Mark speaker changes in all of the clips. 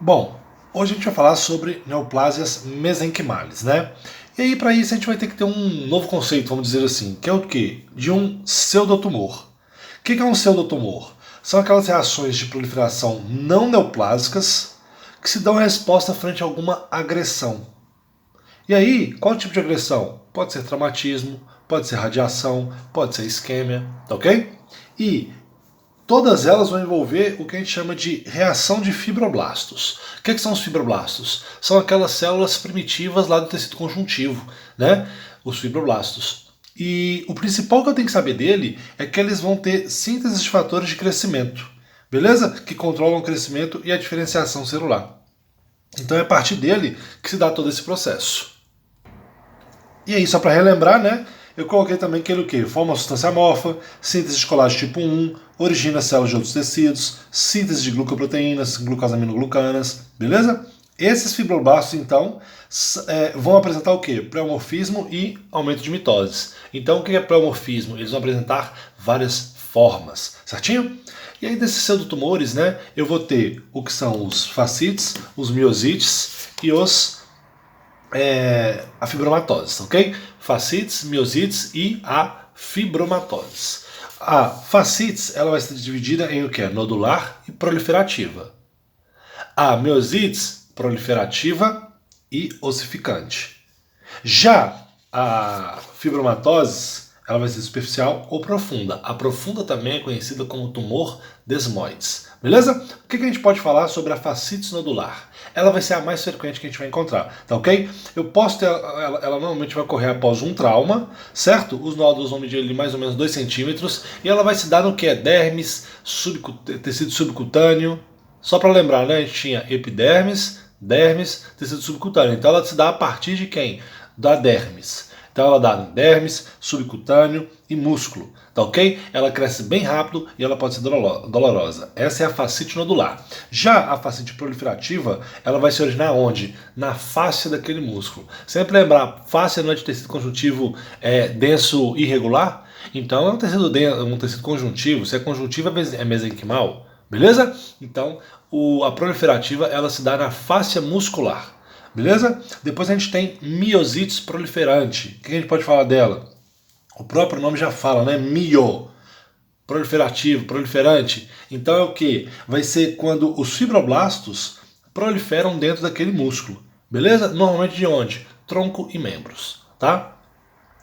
Speaker 1: Bom, hoje a gente vai falar sobre neoplásias mesenquimales, né? E aí, para isso, a gente vai ter que ter um novo conceito, vamos dizer assim, que é o quê? De um pseudotumor. O que é um pseudotumor? São aquelas reações de proliferação não neoplásicas que se dão resposta frente a alguma agressão. E aí, qual tipo de agressão? Pode ser traumatismo, pode ser radiação, pode ser isquêmia, tá ok? E todas elas vão envolver o que a gente chama de reação de fibroblastos. O que são os fibroblastos? São aquelas células primitivas lá do tecido conjuntivo, né? Os fibroblastos. E o principal que eu tenho que saber dele é que eles vão ter síntese de fatores de crescimento, beleza? Que controlam o crescimento e a diferenciação celular. Então é a partir dele que se dá todo esse processo. E aí, só para relembrar, né? Eu coloquei também que ele o quê? Forma uma substância amorfa, síntese de colágeno tipo 1, origina células de outros tecidos, síntese de glucoproteínas, glucosaminoglucanas, beleza? Esses fibroblastos, então, vão apresentar o quê? Pleomorfismo e aumento de mitoses. Então, o que é pleomorfismo? Eles vão apresentar várias formas, certinho? E aí, desses pseudotumores, né, eu vou ter o que são os fascites, os miosites e a fibromatose, ok? Fascites, miosites e a fibromatose. A fascites, ela vai ser dividida em o que? Nodular e proliferativa. A miosites, proliferativa e ossificante. Já a fibromatose, ela vai ser superficial ou profunda. A profunda também é conhecida como tumor desmoides. Beleza? O que a gente pode falar sobre a fascites nodular? Ela vai ser a mais frequente que a gente vai encontrar, tá ok? Eu posso ter, ela normalmente vai ocorrer após um trauma, certo? Os nódulos vão medir ali mais ou menos 2 centímetros e ela vai se dar no que é dermis, tecido subcutâneo. Só para lembrar, né? A gente tinha epidermis, dermis, tecido subcutâneo. Então ela se dá a partir de quem? Da dermis. Então ela dá dermis, subcutâneo e músculo, tá ok? Ela cresce bem rápido e ela pode ser dolorosa. Essa é a fascite nodular. Já a fascite proliferativa, ela vai se originar onde? Na face daquele músculo. Sempre lembrar, face não é de tecido conjuntivo denso irregular? Então é um tecido conjuntivo. Se é conjuntivo é mesenquimal, beleza? Então a proliferativa ela se dá na face muscular. Beleza? Depois a gente tem miosites proliferante. O que a gente pode falar dela? O próprio nome já fala, né? Mio. Proliferativo, proliferante. Então é o que? Vai ser quando os fibroblastos proliferam dentro daquele músculo. Beleza? Normalmente de onde? Tronco e membros. Tá?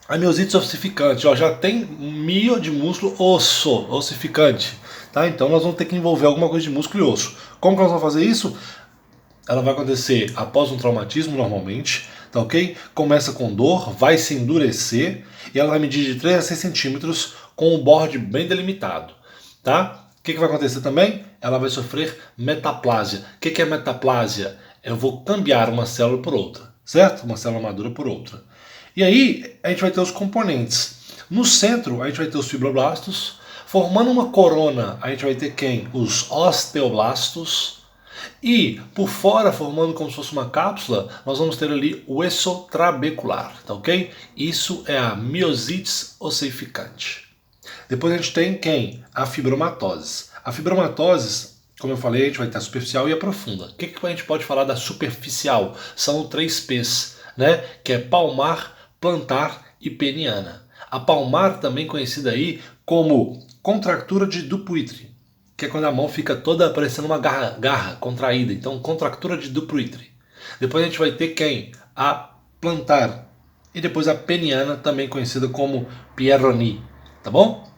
Speaker 1: A miosite ossificante, ó, já tem mio de músculo, osso, ossificante. Tá? Então nós vamos ter que envolver alguma coisa de músculo e osso. Como que nós vamos fazer isso? Ela vai acontecer após um traumatismo normalmente, tá ok? Começa com dor, vai se endurecer e ela vai medir de 3 a 6 centímetros com o borde bem delimitado, tá? O que vai acontecer também? Ela vai sofrer metaplásia. O que é metaplásia? Eu vou cambiar uma célula por outra, certo? Uma célula madura por outra. E aí a gente vai ter os componentes. No centro a gente vai ter os fibroblastos. Formando uma corona a gente vai ter quem? Os osteoblastos. E por fora, formando como se fosse uma cápsula, nós vamos ter ali o exotrabecular, tá ok? Isso é a miosites ossificante. Depois a gente tem quem? A fibromatose. A fibromatose, como eu falei, a gente vai ter a superficial e a profunda. O que a gente pode falar da superficial? São 3 P's, né? Que é palmar, plantar e peniana. A palmar, também conhecida aí como contractura de Dupuytren, que é quando a mão fica toda parecendo uma garra contraída. Então, contractura de Dupuytren. Depois a gente vai ter quem? A plantar. E depois a peniana, também conhecida como Peyronie. Tá bom?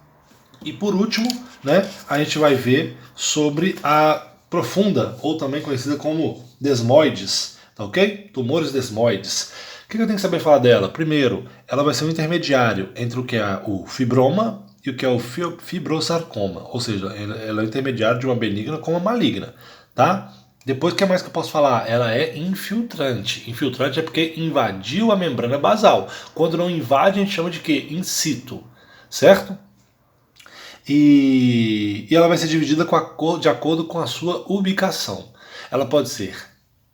Speaker 1: E por último, né, a gente vai ver sobre a profunda, ou também conhecida como desmoides. Tá ok? Tumores desmoides. O que eu tenho que saber falar dela? Primeiro, ela vai ser um intermediário entre o que é o fibroma e o que é o fibrosarcoma, ou seja, ela é intermediária de uma benigna com uma maligna, tá? Depois, o que mais que eu posso falar? Ela é infiltrante. Infiltrante é porque invadiu a membrana basal. Quando não invade, a gente chama de quê? In situ, certo? E ela vai ser dividida de acordo com a sua ubicação. Ela pode ser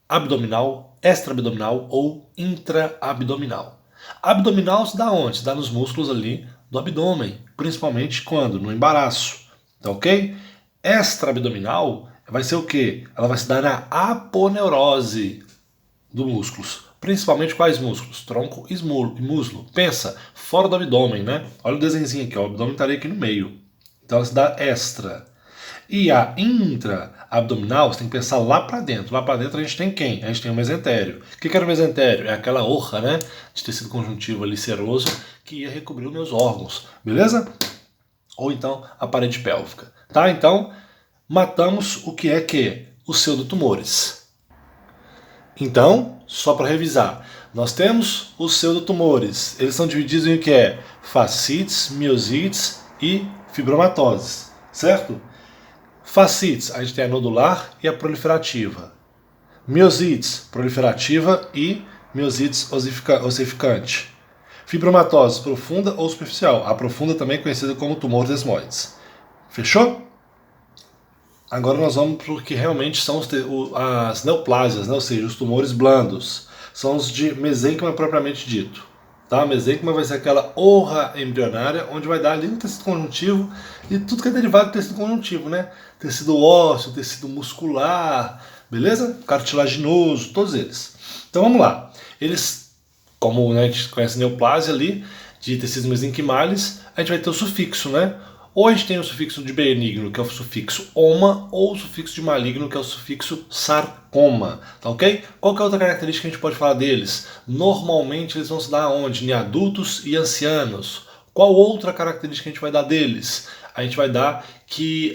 Speaker 1: abdominal, extra-abdominal ou intra-abdominal. Abdominal se dá onde? Se dá nos músculos ali do abdômen, principalmente quando? No embaraço, tá ok? Extra-abdominal vai ser o quê? Ela vai se dar na aponeurose dos músculos. Principalmente quais músculos? Tronco e muslo. Pensa, fora do abdômen, né? Olha o desenhozinho aqui, ó. O abdômen estaria aqui no meio. Então ela se dá extra. E a intra-abdominal, você tem que pensar lá para dentro. Lá para dentro a gente tem quem? A gente tem o mesentério. O que era o mesentério? É aquela orra, né? De tecido conjuntivo ali seroso que ia recobrir os meus órgãos. Beleza? Ou então a parede pélvica. Tá? Então, matamos o que é que? Os pseudotumores. Então, só para revisar, nós temos os pseudotumores. Eles são divididos em o que é? Fascites, miosites e fibromatoses, certo? Fascites, a gente tem a nodular e a proliferativa. Miosites, proliferativa e miosites ossificante. Fibromatose, profunda ou superficial. A profunda também é conhecida como tumor desmoides. Fechou? Agora nós vamos para o que realmente são as neoplásias, né? Ou seja, os tumores blandos. São os de mesênquima propriamente dito. Tá? Mesênquima vai ser aquela orra embrionária, onde vai dar ali no tecido conjuntivo e tudo que é derivado do tecido conjuntivo, né? Tecido ósseo, tecido muscular, beleza? Cartilaginoso, todos eles. Então vamos lá. Eles, como, né, a gente conhece neoplasia ali, de tecidos mesenquimais, a gente vai ter o sufixo, né? Ou a gente tem o sufixo de benigno, que é o sufixo oma, ou o sufixo de maligno, que é o sufixo sarcoma, tá ok? Qual que é a outra característica que a gente pode falar deles? Normalmente eles vão se dar onde? Em adultos e ancianos. Qual outra característica que a gente vai dar deles? A gente vai dar que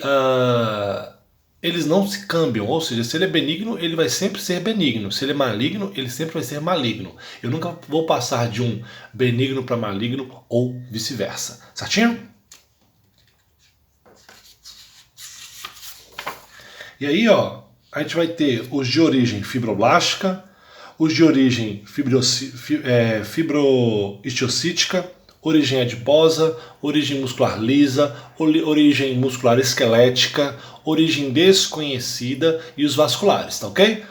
Speaker 1: eles não se cambiam, ou seja, se ele é benigno, ele vai sempre ser benigno. Se ele é maligno, ele sempre vai ser maligno. Eu nunca vou passar de um benigno para maligno ou vice-versa. Certinho? E aí, ó, a gente vai ter os de origem fibroblástica, os de origem fibroestiocítica, origem adiposa, origem muscular lisa, origem muscular esquelética, origem desconhecida e os vasculares, tá ok?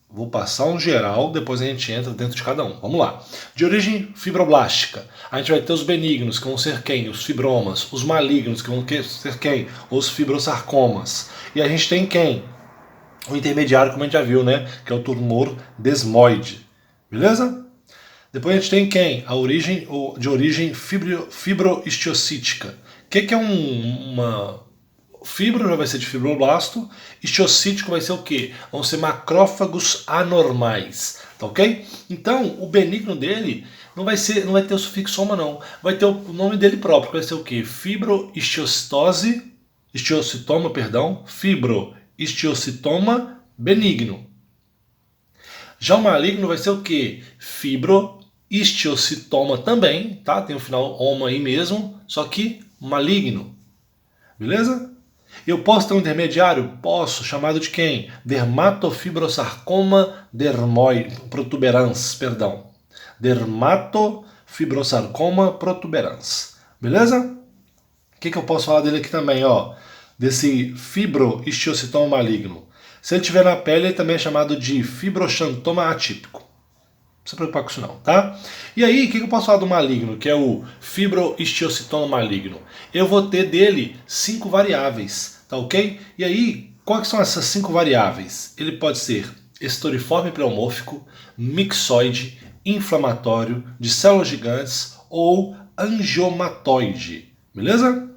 Speaker 1: Vou passar um geral, depois a gente entra dentro de cada um. Vamos lá. De origem fibroblástica, a gente vai ter os benignos, que vão ser quem? Os fibromas. Os malignos, que vão ser quem? Os fibrosarcomas. E a gente tem quem? O intermediário, como a gente já viu, né? Que é o tumor desmoide. Beleza? Depois a gente tem quem? A origem de origem fibroestiocítica. O que é uma... Fibro já vai ser de fibroblasto, estiocítico vai ser o quê? Vão ser macrófagos anormais, tá ok? Então, o benigno dele não vai ter o sufixo oma não, vai ter o nome dele próprio, vai ser o quê? Fibroestiocitoma benigno. Já o maligno vai ser o quê? Fibroestiocitoma também, tá? Tem o final oma aí mesmo, só que maligno. Beleza? Eu posso ter um intermediário? Posso, chamado de quem? Dermatofibrosarcoma protuberans, perdão. Dermatofibrosarcoma protuberans. Beleza? O que eu posso falar dele aqui também, ó? Desse fibroestiocitoma maligno. Se ele tiver na pele, ele também é chamado de fibroxantoma atípico. Não precisa preocupar com isso não, tá? E aí, o que eu posso falar do maligno, que é o fibroestiocitoma maligno? Eu vou ter dele 5 variáveis, tá ok? E aí, quais são essas 5 variáveis? Ele pode ser estoriforme pleomórfico, mixoide, inflamatório, de células gigantes ou angiomatoide, beleza?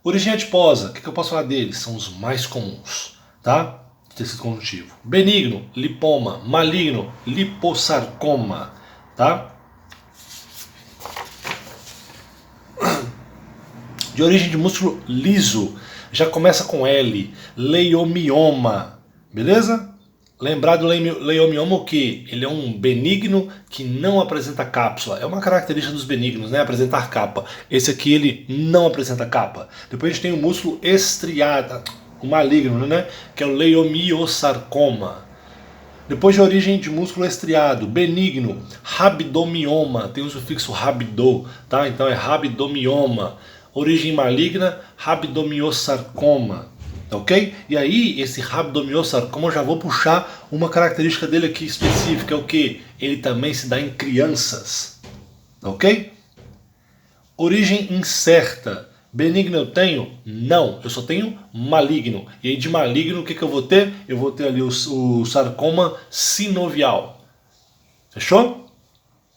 Speaker 1: Origem adiposa, o que eu posso falar deles? São os mais comuns, tá? Tecido conjuntivo. Benigno, lipoma. Maligno, liposarcoma, tá? De origem de músculo liso, já começa com L, leiomioma, beleza? Lembrar do leiomioma o quê? Ele é um benigno que não apresenta cápsula. É uma característica dos benignos, né? Apresentar capa. Esse aqui ele não apresenta capa. Depois a gente tem o músculo estriado, o maligno, né? Que é o leiomiosarcoma. Depois de origem de músculo estriado, benigno, rabdomioma, tem o sufixo rabdo, tá? Então é rabdomioma. Origem maligna, rabdomiosarcoma, tá ok? E aí, esse rabdomiosarcoma, eu já vou puxar uma característica dele aqui específica, é o que? Ele também se dá em crianças, tá ok? Origem incerta, Benigno eu tenho? Não, eu só tenho maligno. E aí de maligno o que eu vou ter? Eu vou ter ali o sarcoma sinovial. Fechou?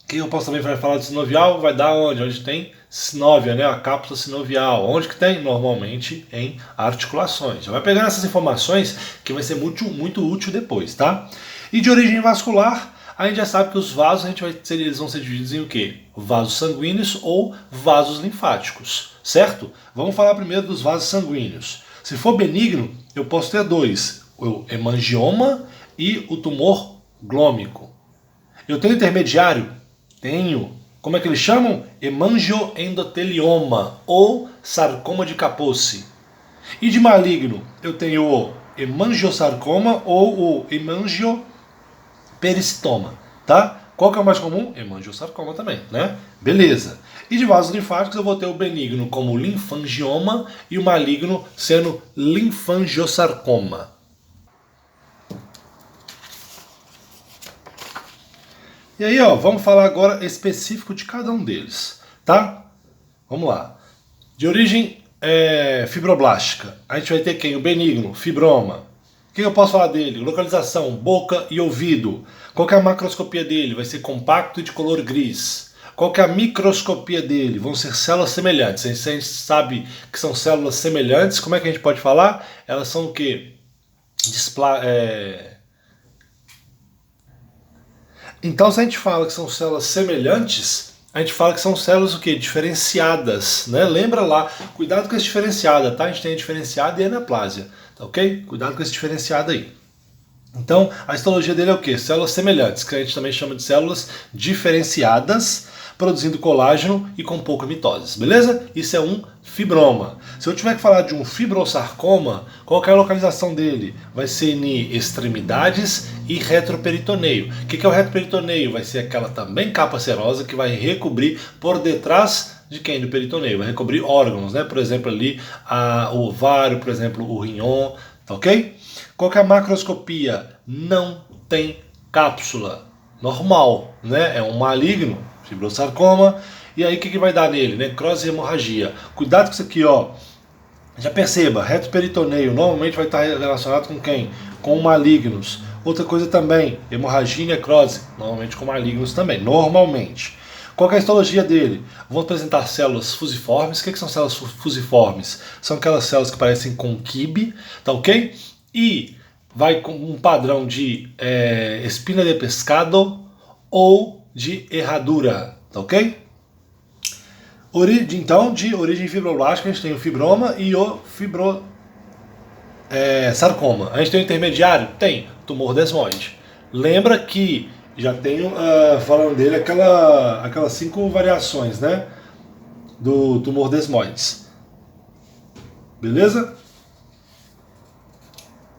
Speaker 1: O que eu posso também falar de sinovial? Vai dar onde? Onde tem sinovia, né? A cápsula sinovial. Onde que tem? Normalmente em articulações. Já vai pegando essas informações que vai ser muito útil depois, tá? E de origem vascular, a gente já sabe que os vasos eles vão ser divididos em o quê? Vasos sanguíneos ou vasos linfáticos, certo? Vamos falar primeiro dos vasos sanguíneos. Se for benigno, eu posso ter dois: o hemangioma e o tumor glômico. Eu tenho intermediário? Tenho. Como é que eles chamam? Hemangioendotelioma ou sarcoma de Kaposi. E de maligno, eu tenho o hemangiosarcoma ou o hemangioperistoma, tá? Qual que é o mais comum? Hemangiosarcoma também, né? Beleza. E de vasos linfáticos eu vou ter o benigno como linfangioma e o maligno sendo linfangiosarcoma. E aí, ó, vamos falar agora específico de cada um deles, tá? Vamos lá. De origem fibroblástica, a gente vai ter quem? O benigno, fibroma. O que eu posso falar dele? Localização, boca e ouvido. Qual que é a macroscopia dele? Vai ser compacto e de color gris. Qual que é a microscopia dele? Vão ser células semelhantes. Se a gente sabe que são células semelhantes, como é que a gente pode falar? Elas são o quê? Então, se a gente fala que são células semelhantes, a gente fala que são células o quê? Diferenciadas, né? Lembra lá, cuidado com esse diferenciada, tá? A gente tem a diferenciada e a anaplásia, tá ok? Cuidado com esse diferenciado aí. Então, a histologia dele é o quê? Células semelhantes, que a gente também chama de células diferenciadas, produzindo colágeno e com pouca mitose, beleza? Isso é um fibroma. Se eu tiver que falar de um fibrosarcoma, qual que é a localização dele? Vai ser em extremidades e retroperitoneio. O que é o retroperitoneio? Vai ser aquela também capa serosa que vai recobrir por detrás de quem? Do peritoneio. Vai recobrir órgãos, né? Por exemplo, ali o ovário, por exemplo, o rinhão, tá ok? Qual que é a macroscopia? Não tem cápsula. Normal, né? É um maligno, fibrosarcoma. E aí o que vai dar nele? Necrose e hemorragia. Cuidado com isso aqui, ó. Já perceba, retroperitoneio normalmente vai estar relacionado com quem? Com malignos. Outra coisa também, hemorragia e necrose, normalmente com malignos também, normalmente. Qual é a histologia dele? Vão apresentar células fusiformes. O que são células fusiformes? São aquelas células que parecem com quibe, tá ok? E vai com um padrão de espina de pescado ou de herradura, tá ok? Então, de origem fibroblástica, a gente tem o fibroma e o sarcoma. A gente tem o intermediário? Tem, tumor desmoide. Lembra que já tenho, falando dele, aquelas 5 variações, né? Do tumor desmoides. Beleza?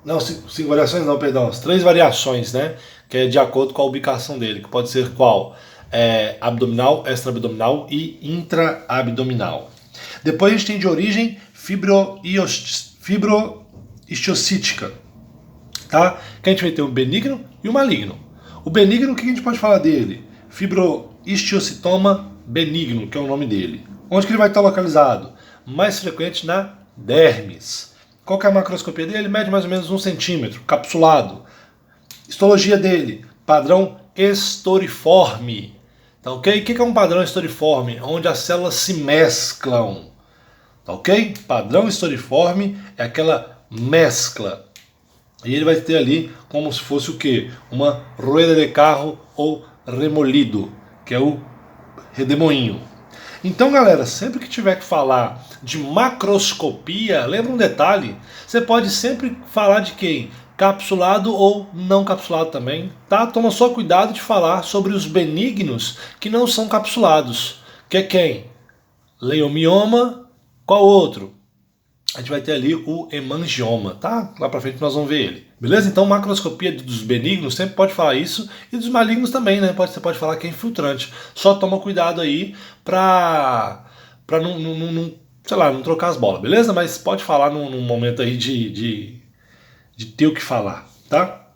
Speaker 1: Não, 5 variações não, perdão. As 3 variações, né? Que é de acordo com a ubicação dele. Que pode ser qual? Abdominal, extraabdominal e intraabdominal. Depois a gente tem de origem fibrohistiocítica, tá? Que a gente vai ter o benigno e o maligno. O benigno, o que a gente pode falar dele? Fibrohistiocitoma benigno, que é o nome dele. Onde que ele vai estar localizado? Mais frequente na dermis. Qual que é a macroscopia dele? Mede mais ou menos 1 centímetro, capsulado. Histologia dele, padrão estoriforme. Tá ok? O que é um padrão estoriforme? Onde as células se mesclam. Tá ok? Padrão estoriforme é aquela mescla. E ele vai ter ali como se fosse o quê? Uma rueda de carro ou remolido, que é o redemoinho. Então, galera, sempre que tiver que falar de macroscopia, lembra um detalhe, você pode sempre falar de quem? Capsulado ou não capsulado também, tá? Toma só cuidado de falar sobre os benignos que não são capsulados, que é quem? Leiomioma, qual outro? A gente vai ter ali o hemangioma, tá? Lá pra frente nós vamos ver ele. Beleza? Então, macroscopia dos benignos sempre pode falar isso, e dos malignos também, né? Você pode falar que é infiltrante. Só toma cuidado aí pra não trocar as bolas, beleza? Mas pode falar num momento aí de ter o que falar, tá?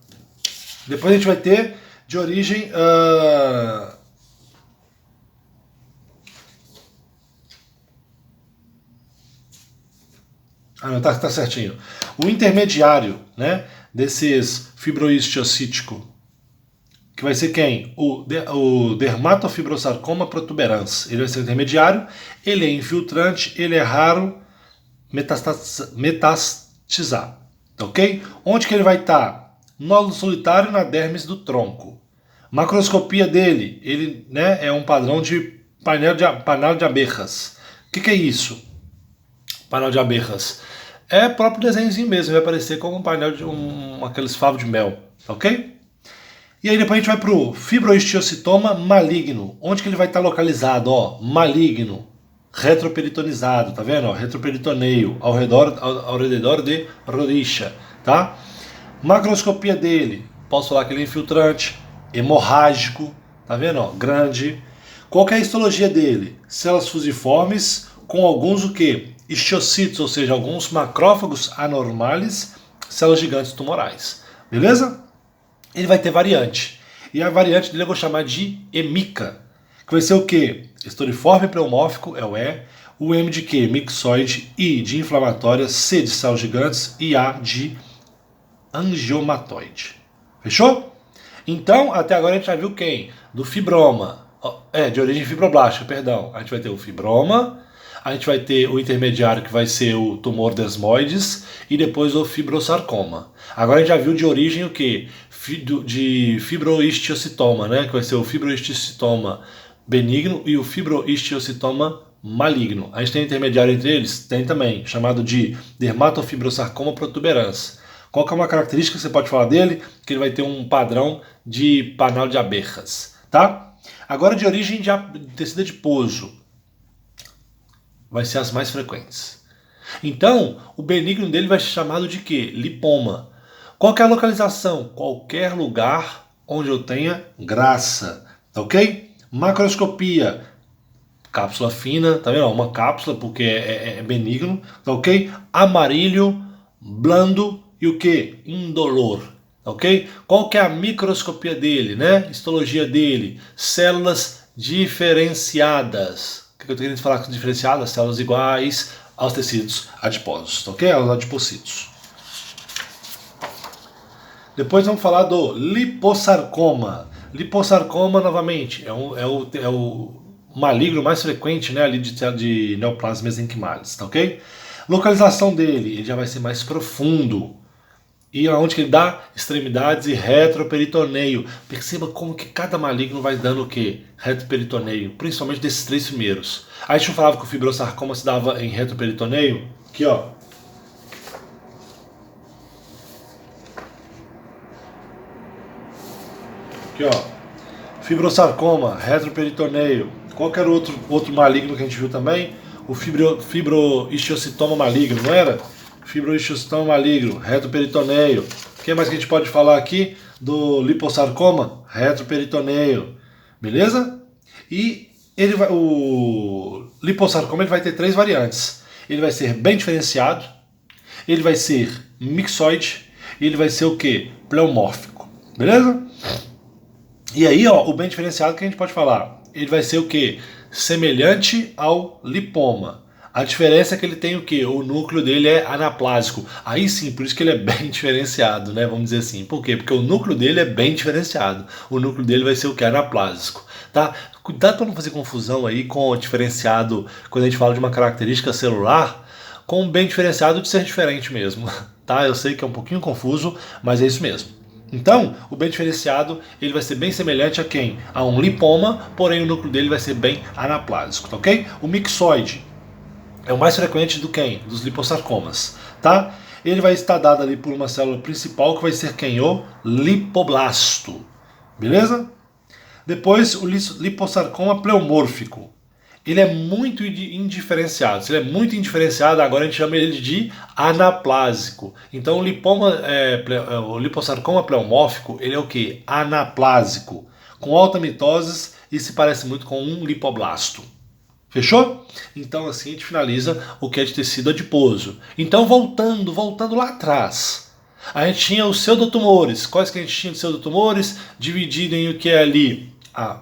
Speaker 1: Depois a gente vai ter de origem Ah, não, tá certinho. O intermediário, né, desses fibrohistiocítico, que vai ser quem? O dermatofibrosarcoma protuberans. Ele vai ser intermediário, ele é infiltrante, ele é raro metastizar. Ok? Onde que ele vai estar? Nódulo solitário na dermis do tronco. Macroscopia dele, ele, né, é um padrão de painel de abejas. O que é isso? Painel de abejas. É próprio desenhozinho mesmo, vai aparecer como um painel de aqueles favos de mel, ok? E aí depois a gente vai para o fibrohistiocitoma maligno. Onde que ele vai estar localizado? Ó, maligno, retroperitonizado, tá vendo? Ó, retroperitoneio, ao redor de rodicha, tá? Macroscopia dele, posso falar que ele é infiltrante, hemorrágico, tá vendo? Ó, grande. Qual que é a histologia dele? Células fusiformes com alguns o quê? Histiocytos, ou seja, alguns macrófagos anormais, células gigantes tumorais. Beleza? Ele vai ter variante. E a variante dele eu vou chamar de hemica, que vai ser o quê? Estoriforme pleomórfico é o E, o M de quê? Mixoide, I de inflamatória, C de células gigantes e A de angiomatoide. Fechou? Então, até agora a gente já viu quem? Do fibroma. De origem fibroblástica, perdão. A gente vai ter o fibroma, a gente vai ter o intermediário que vai ser o tumor desmoides e depois o fibrosarcoma. Agora a gente já viu de origem o quê? De fibrohistiocitoma, né? Que vai ser o fibrohistiocitoma benigno e o fibrohistiocitoma maligno. A gente tem intermediário entre eles? Tem também, chamado de dermatofibrosarcoma protuberans. Qual que é uma característica que você pode falar dele? Que ele vai ter um padrão de painel de abejas, tá? Agora de origem de tecido adiposo, vai ser as mais frequentes. Então, o benigno dele vai ser chamado de quê? Lipoma. Qual que é a localização? Qualquer lugar onde eu tenha graça, tá ok? Macroscopia, cápsula fina, tá vendo? Uma cápsula porque é benigno, tá ok? Amarilho, blando e o que? Indolor, ok? Qual que é a microscopia dele, né? Histologia dele, células diferenciadas. O que eu estou querendo falar com diferenciadas? Células iguais aos tecidos adiposos, ok? Aos adipocitos. Depois vamos falar do liposarcoma. Liposarcoma, novamente, é o maligno mais frequente, né, ali de neoplasma mesenquimales, tá ok? Localização dele, ele já vai ser mais profundo. E aonde que ele dá? Extremidades e retroperitoneio. Perceba como que cada maligno vai dando o quê? Retroperitoneio, principalmente desses três primeiros. Aí a gente falava que o fibrosarcoma se dava em retroperitoneio. Aqui, ó. Aqui, ó. Fibrosarcoma, retroperitoneio. Qual que era o outro maligno que a gente viu também? O fibrohistiocitoma maligno, não era? Fibrohistiocitoma maligno, retroperitoneio. O que mais que a gente pode falar aqui do liposarcoma? Retroperitoneio. Beleza? E o liposarcoma ele vai ter três variantes. Ele vai ser bem diferenciado, ele vai ser mixoide e ele vai ser o que? Pleomórfico. Beleza? E aí, ó, o bem diferenciado que a gente pode falar, ele vai ser o que? Semelhante ao lipoma. A diferença é que ele tem o que? O núcleo dele é anaplásico. Aí sim, por isso que ele é bem diferenciado, né? Vamos dizer assim. Por quê? Porque o núcleo dele é bem diferenciado. O núcleo dele vai ser o que? Anaplásico. Tá? Cuidado para não fazer confusão aí com o diferenciado, quando a gente fala de uma característica celular, com o bem diferenciado de ser diferente mesmo. Tá? Eu sei que é um pouquinho confuso, mas é isso mesmo. Então, o bem diferenciado ele vai ser bem semelhante a quem? A um lipoma, porém o núcleo dele vai ser bem anaplásico, tá ok? O mixoide é o mais frequente do quem? Dos liposarcomas, tá? Ele vai estar dado ali por uma célula principal que vai ser quem? O lipoblasto, beleza? Depois o liposarcoma pleomórfico. Ele é muito indiferenciado. Se ele é muito indiferenciado, agora a gente chama ele de anaplásico. Então o liposarcoma pleomórfico, ele é o que? Anaplásico, com alta mitose e se parece muito com um lipoblasto. Fechou? Então assim a gente finaliza o que é de tecido adiposo. Então voltando lá atrás, a gente tinha os pseudotumores. Quais que a gente tinha de pseudotumores? Dividido em o que é ali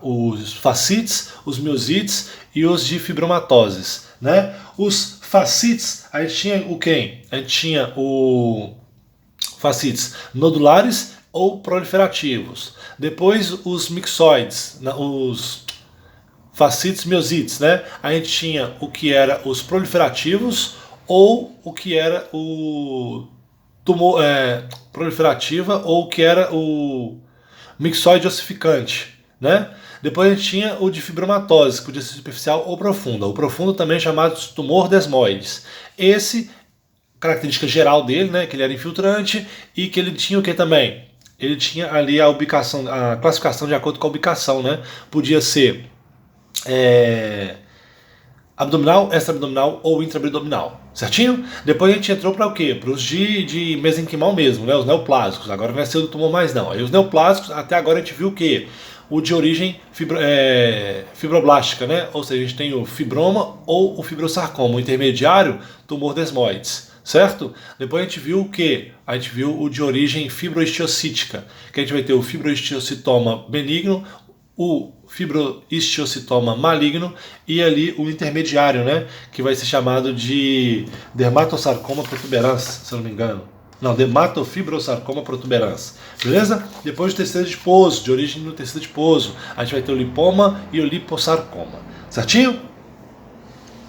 Speaker 1: os fascites, os miosites e os de fibromatoses, né? Os fascites, a gente tinha o quem? A gente tinha o fascites nodulares ou proliferativos. Depois os mixoides, os fascites miosites, né? A gente tinha o que era os proliferativos ou o que era o tumor proliferativa ou o que era o mixoide ossificante, né? Depois a gente tinha o de fibromatose, que podia ser superficial ou profunda. O profundo também é chamado de tumor desmoides. Esse, característica geral dele, né, que ele era infiltrante e que ele tinha o que também? Ele tinha ali a ubicação, a classificação de acordo com a ubicação, né? Podia ser abdominal, extra-abdominal ou intra-abdominal, certinho? Depois a gente entrou para o quê? Para os de mesenquimal mesmo, né? Os neoplásicos. Agora não é seu do tumor mais não. Aí os neoplásicos, até agora a gente viu o quê? O de origem fibroblástica, né? Ou seja, a gente tem o fibroma ou o fibrosarcoma. O intermediário, tumor desmoides, certo? Depois a gente viu o quê? A gente viu o de origem fibroestiocítica, que a gente vai ter o fibroestiocitoma benigno, o fibroestiocitoma maligno e ali o intermediário, né, que vai ser chamado de dermatosarcoma protuberans, se eu não me engano. Não, dermatofibrosarcoma protuberans. Beleza? Depois do tecido adiposo, de origem no tecido adiposo, a gente vai ter o lipoma e o liposarcoma. Certinho?